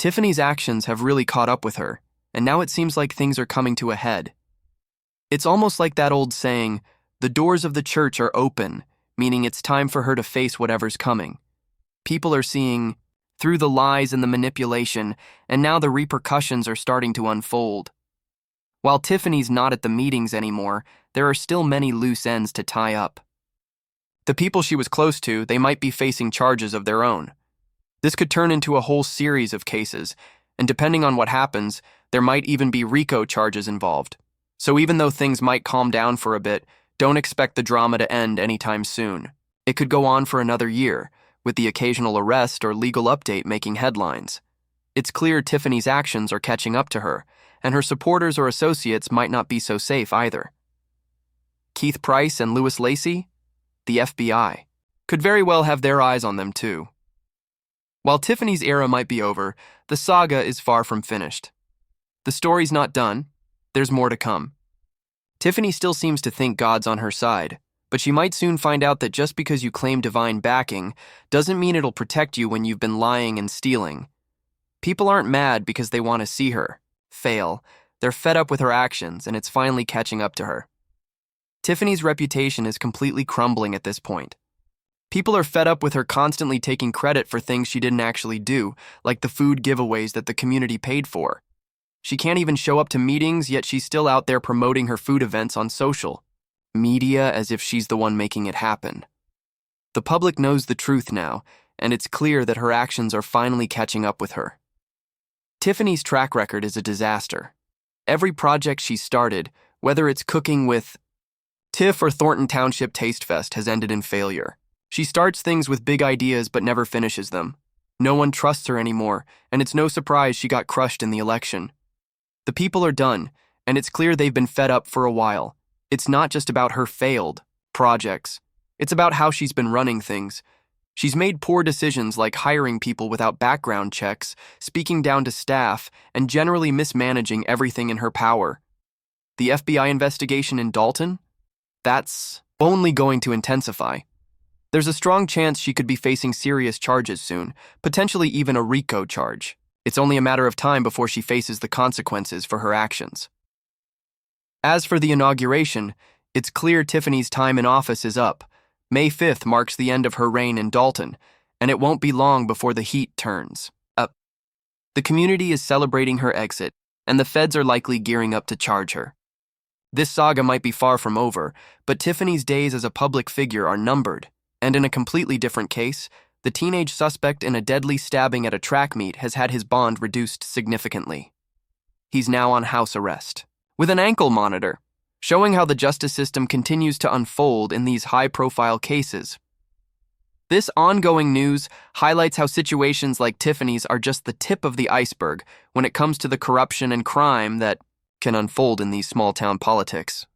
Tiffany's actions have really caught up with her, and now it seems like things are coming to a head. It's almost like that old saying, the doors of the church are open, meaning it's time for her to face whatever's coming. People are seeing through the lies and the manipulation, and now the repercussions are starting to unfold. While Tiffany's not at the meetings anymore, there are still many loose ends to tie up. The people she was close to, they might be facing charges of their own. This could turn into a whole series of cases, and depending on what happens, there might even be RICO charges involved. So even though things might calm down for a bit, don't expect the drama to end anytime soon. It could go on for another year, with the occasional arrest or legal update making headlines. It's clear Tiffany's actions are catching up to her, and her supporters or associates might not be so safe either. Keith Price and Louis Lacey, the FBI, could very well have their eyes on them too. While Tiffany's era might be over, the saga is far from finished. The story's not done. There's more to come. Tiffany still seems to think God's on her side, but she might soon find out that just because you claim divine backing doesn't mean it'll protect you when you've been lying and stealing. People aren't mad because they want to see her fail. They're fed up with her actions, and it's finally catching up to her. Tiffany's reputation is completely crumbling at this point. People are fed up with her constantly taking credit for things she didn't actually do, like the food giveaways that the community paid for. She can't even show up to meetings, yet she's still out there promoting her food events on social media as if she's the one making it happen. The public knows the truth now, and it's clear that her actions are finally catching up with her. Tiffany's track record is a disaster. Every project she's started, whether it's cooking with Tiff or Thornton Township Taste Fest, has ended in failure. She starts things with big ideas but never finishes them. No one trusts her anymore, and it's no surprise she got crushed in the election. The people are done, and it's clear they've been fed up for a while. It's not just about her failed projects. It's about how she's been running things. She's made poor decisions like hiring people without background checks, speaking down to staff, and generally mismanaging everything in her power. The FBI investigation in Dalton? That's only going to intensify. There's a strong chance she could be facing serious charges soon, potentially even a RICO charge. It's only a matter of time before she faces the consequences for her actions. As for the inauguration, it's clear Tiffany's time in office is up. May 5th marks the end of her reign in Dalton, and it won't be long before the heat turns up. The community is celebrating her exit, and the feds are likely gearing up to charge her. This saga might be far from over, but Tiffany's days as a public figure are numbered, and in a completely different case, the teenage suspect in a deadly stabbing at a track meet has had his bond reduced significantly. He's now on house arrest, with an ankle monitor, showing how the justice system continues to unfold in these high-profile cases. This ongoing news highlights how situations like Tiffany's are just the tip of the iceberg when it comes to the corruption and crime that can unfold in these small-town politics.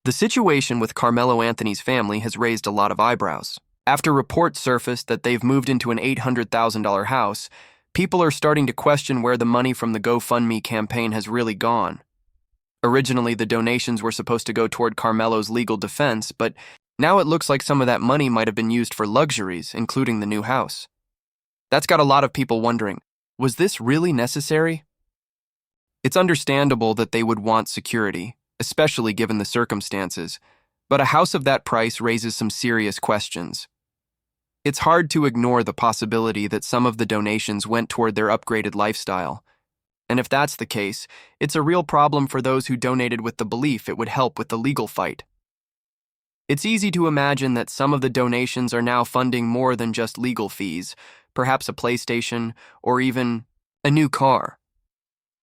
The situation with Carmelo Anthony's family has raised a lot of eyebrows. After reports surfaced that they've moved into an $800,000 house, people are starting to question where the money from the GoFundMe campaign has really gone. Originally, the donations were supposed to go toward Carmelo's legal defense, but now it looks like some of that money might have been used for luxuries, including the new house. That's got a lot of people wondering, was this really necessary? It's understandable that they would want security, especially given the circumstances, but a house of that price raises some serious questions. It's hard to ignore the possibility that some of the donations went toward their upgraded lifestyle. And if that's the case, it's a real problem for those who donated with the belief it would help with the legal fight. It's easy to imagine that some of the donations are now funding more than just legal fees, perhaps a PlayStation, or even a new car.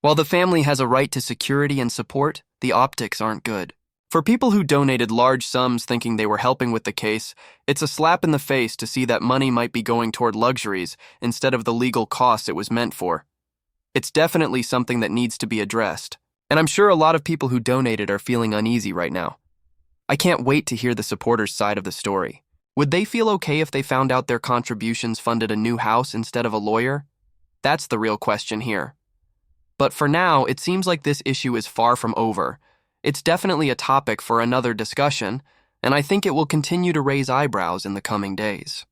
While the family has a right to security and support, the optics aren't good. For people who donated large sums thinking they were helping with the case, it's a slap in the face to see that money might be going toward luxuries instead of the legal costs it was meant for. It's definitely something that needs to be addressed, and I'm sure a lot of people who donated are feeling uneasy right now. I can't wait to hear the supporters' side of the story. Would they feel okay if they found out their contributions funded a new house instead of a lawyer? That's the real question here. But for now, it seems like this issue is far from over. It's definitely a topic for another discussion, and I think it will continue to raise eyebrows in the coming days.